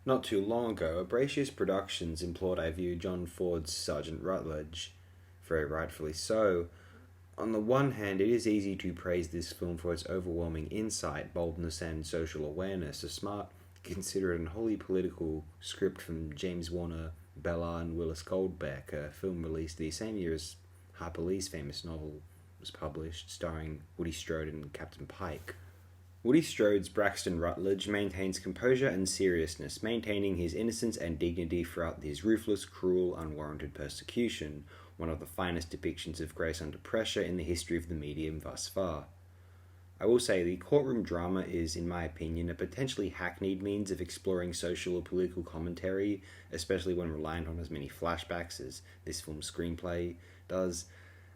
Not too long ago, Abrasius Productions implored I view John Ford's Sergeant Rutledge, very rightfully so. On the one hand, it is easy to praise this film for its overwhelming insight, boldness, and social awareness. A smart, considerate, and wholly political script from James Warner Bellar and Willis Goldbeck, a film released the same year as Harper Lee's famous novel was published, starring Woody Strode and Captain Pike. Woody Strode's Braxton Rutledge maintains composure and seriousness, maintaining his innocence and dignity throughout his ruthless, cruel, unwarranted persecution, one of the finest depictions of grace under pressure in the history of the medium thus far. I will say the courtroom drama is, in my opinion, a potentially hackneyed means of exploring social or political commentary, especially when reliant on as many flashbacks as this film's screenplay does.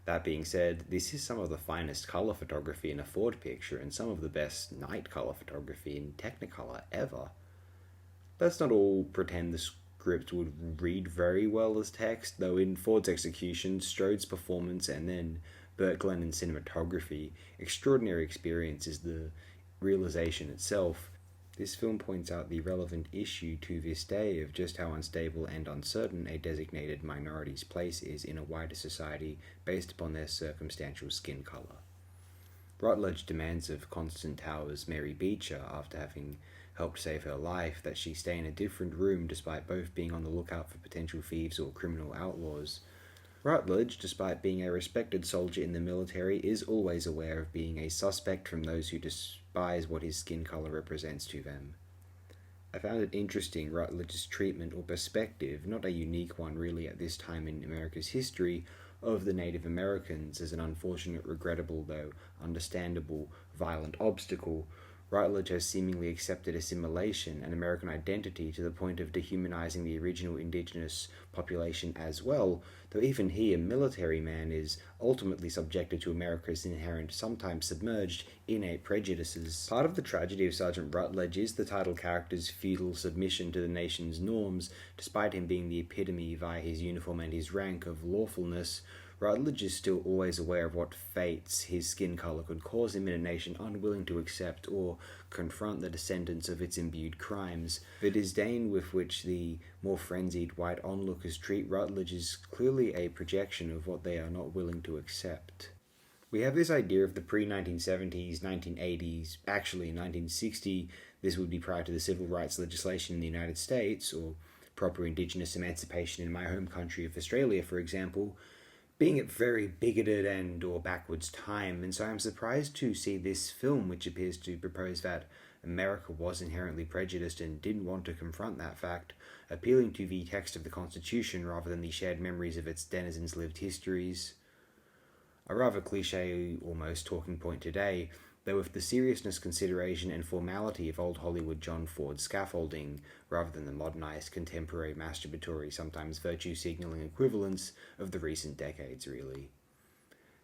That being said, this is some of the finest colour photography in a Ford picture and some of the best night colour photography in Technicolor ever. Let's not all pretend the script would read very well as text, though in Ford's execution, Strode's performance, and then Burt Glennon's cinematography, extraordinary experience is the realization itself. This film points out the relevant issue to this day of just how unstable and uncertain a designated minority's place is in a wider society based upon their circumstantial skin colour. Rutledge demands of Constance Towers' Mary Beecher, after having helped save her life, that she stay in a different room despite both being on the lookout for potential thieves or criminal outlaws. Rutledge, despite being a respected soldier in the military, is always aware of being a suspect from those who despise what his skin colour represents to them. I found it interesting Rutledge's treatment or perspective, not a unique one really at this time in America's history, of the Native Americans as an unfortunate, regrettable, though understandable, violent obstacle. Rutledge has seemingly accepted assimilation and American identity to the point of dehumanizing the original indigenous population as well, though even he, a military man, is ultimately subjected to America's inherent, sometimes submerged, innate prejudices. Part of the tragedy of Sergeant Rutledge is the title character's feudal submission to the nation's norms, despite him being the epitome, via his uniform and his rank, of lawfulness. Rutledge is still always aware of what fates his skin colour could cause him in a nation unwilling to accept or confront the descendants of its imbued crimes. The disdain with which the more frenzied white onlookers treat Rutledge is clearly a projection of what they are not willing to accept. We have this idea of the pre-1970s, 1980s, actually in 1960, this would be prior to the civil rights legislation in the United States, or proper Indigenous emancipation in my home country of Australia, for example, being a very bigoted and or backwards time, and so I'm surprised to see this film, which appears to propose that America was inherently prejudiced and didn't want to confront that fact, appealing to the text of the Constitution rather than the shared memories of its denizens' lived histories. A rather cliche, almost, talking point today, though with the seriousness, consideration, and formality of old Hollywood John Ford scaffolding, rather than the modernized, contemporary, masturbatory, sometimes virtue-signaling equivalents of the recent decades, really.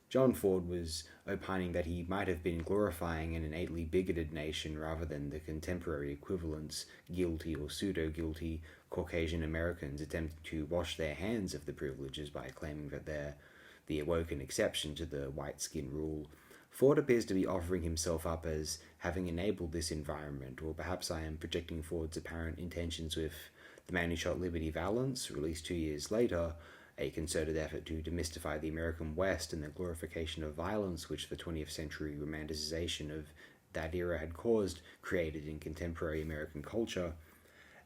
John Ford was opining that he might have been glorifying an innately bigoted nation rather than the contemporary equivalents, guilty or pseudo-guilty Caucasian Americans attempting to wash their hands of the privileges by claiming that they're the awoken exception to the white skin rule. Ford appears to be offering himself up as having enabled this environment, or perhaps I am projecting Ford's apparent intentions with The Man Who Shot Liberty Valance, released 2 years later, a concerted effort to demystify the American West and the glorification of violence which the 20th century romanticization of that era had caused, created in contemporary American culture.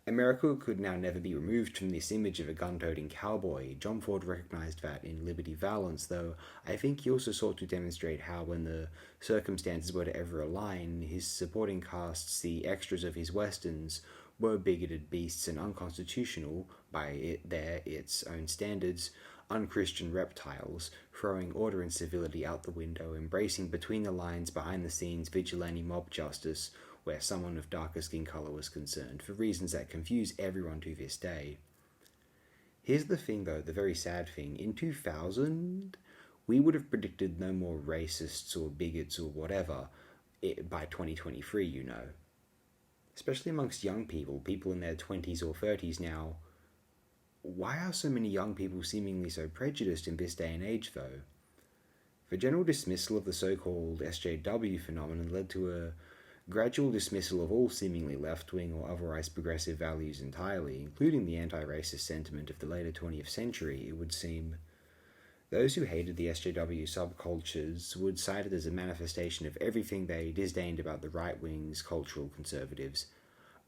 America could now never be removed from this image of a gun-toting cowboy. John Ford recognized that in Liberty Valance, though I think he also sought to demonstrate how, when the circumstances were to ever align, his supporting casts, the extras of his westerns, were bigoted beasts and unconstitutional, by its own standards, unchristian reptiles, throwing order and civility out the window, embracing between the lines, behind the scenes, vigilante mob justice, where someone of darker skin colour was concerned, for reasons that confuse everyone to this day. Here's the thing though, the very sad thing. In 2000, we would have predicted no more racists or bigots or whatever by 2023, you know. Especially amongst young people in their 20s or 30s now. Why are so many young people seemingly so prejudiced in this day and age though? The general dismissal of the so-called SJW phenomenon led to a Gradual dismissal of all seemingly left-wing or otherwise progressive values entirely, including the anti-racist sentiment of the later 20th century, it would seem. Those who hated the SJW subcultures would cite it as a manifestation of everything they disdained about the right-wing's cultural conservatives,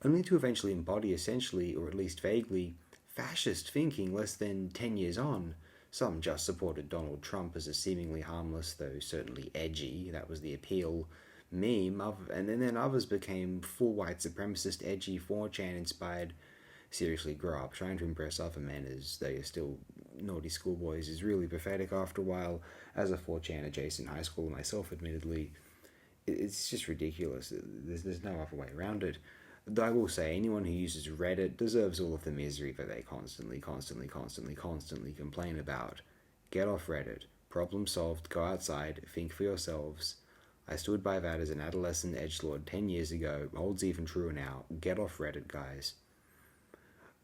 only to eventually embody essentially, or at least vaguely, fascist thinking less than 10 years on. Some just supported Donald Trump as a seemingly harmless, though certainly edgy, that was the appeal, meme, and then others became full white supremacist, edgy, 4chan inspired. Seriously, grow up. Trying to impress other men as they are still naughty schoolboys is really pathetic after a while. As a 4chan adjacent high school myself, admittedly, it's just ridiculous. There's no other way around it. Though I will say, anyone who uses Reddit deserves all of the misery that they constantly complain about. Get off Reddit. Problem solved. Go outside. Think for yourselves. I stood by that as an adolescent edgelord 10 years ago. Holds even truer now. Get off Reddit, guys.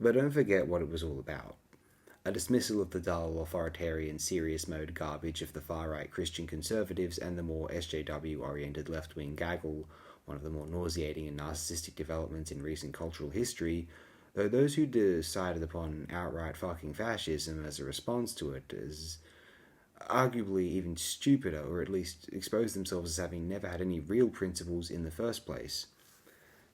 But don't forget what it was all about. A dismissal of the dull, authoritarian, serious mode garbage of the far-right Christian conservatives and the more SJW-oriented left-wing gaggle, one of the more nauseating and narcissistic developments in recent cultural history, though those who decided upon outright fucking fascism as a response to it as arguably even stupider, or at least exposed themselves as having never had any real principles in the first place.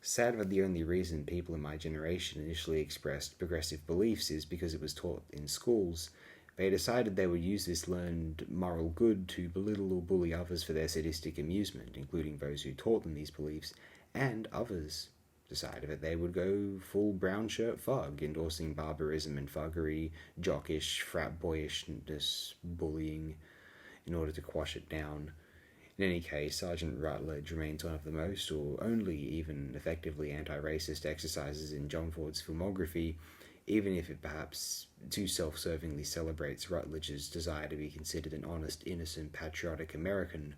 Sad that the only reason people in my generation initially expressed progressive beliefs is because it was taught in schools. They decided they would use this learned moral good to belittle or bully others for their sadistic amusement, including those who taught them these beliefs, and others decided that they would go full brown shirt thug, endorsing barbarism and thuggery, jockish, frat boyishness, bullying, in order to quash it down. In any case, Sergeant Rutledge remains one of the most, or only even effectively anti-racist exercises in John Ford's filmography, even if it perhaps too self-servingly celebrates Rutledge's desire to be considered an honest, innocent, patriotic American.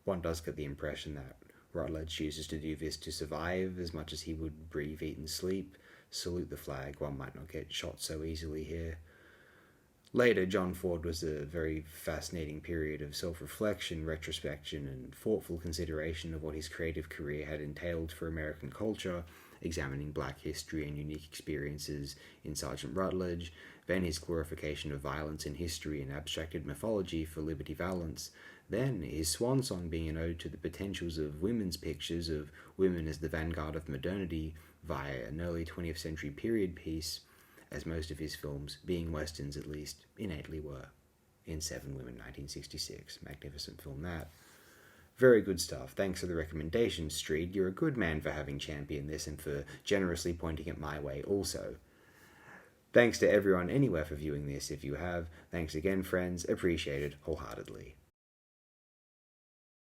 One does get the impression that Rutledge chooses to do this to survive as much as he would breathe, eat, and sleep. Salute the flag, one might not get shot so easily here. Later, John Ford was a very fascinating period of self-reflection, retrospection, and thoughtful consideration of what his creative career had entailed for American culture, examining black history and unique experiences in Sergeant Rutledge, then his glorification of violence in history and abstracted mythology for Liberty Valance, then his swan song being an ode to the potentials of women's pictures of women as the vanguard of modernity via an early 20th century period piece, as most of his films, being westerns at least, innately were. In 7 Women, 1966. Magnificent film that. Very good stuff. Thanks for the recommendation, Street. You're a good man for having championed this and for generously pointing it my way also. Thanks to everyone anywhere for viewing this if you have. Thanks again, friends. Appreciated wholeheartedly.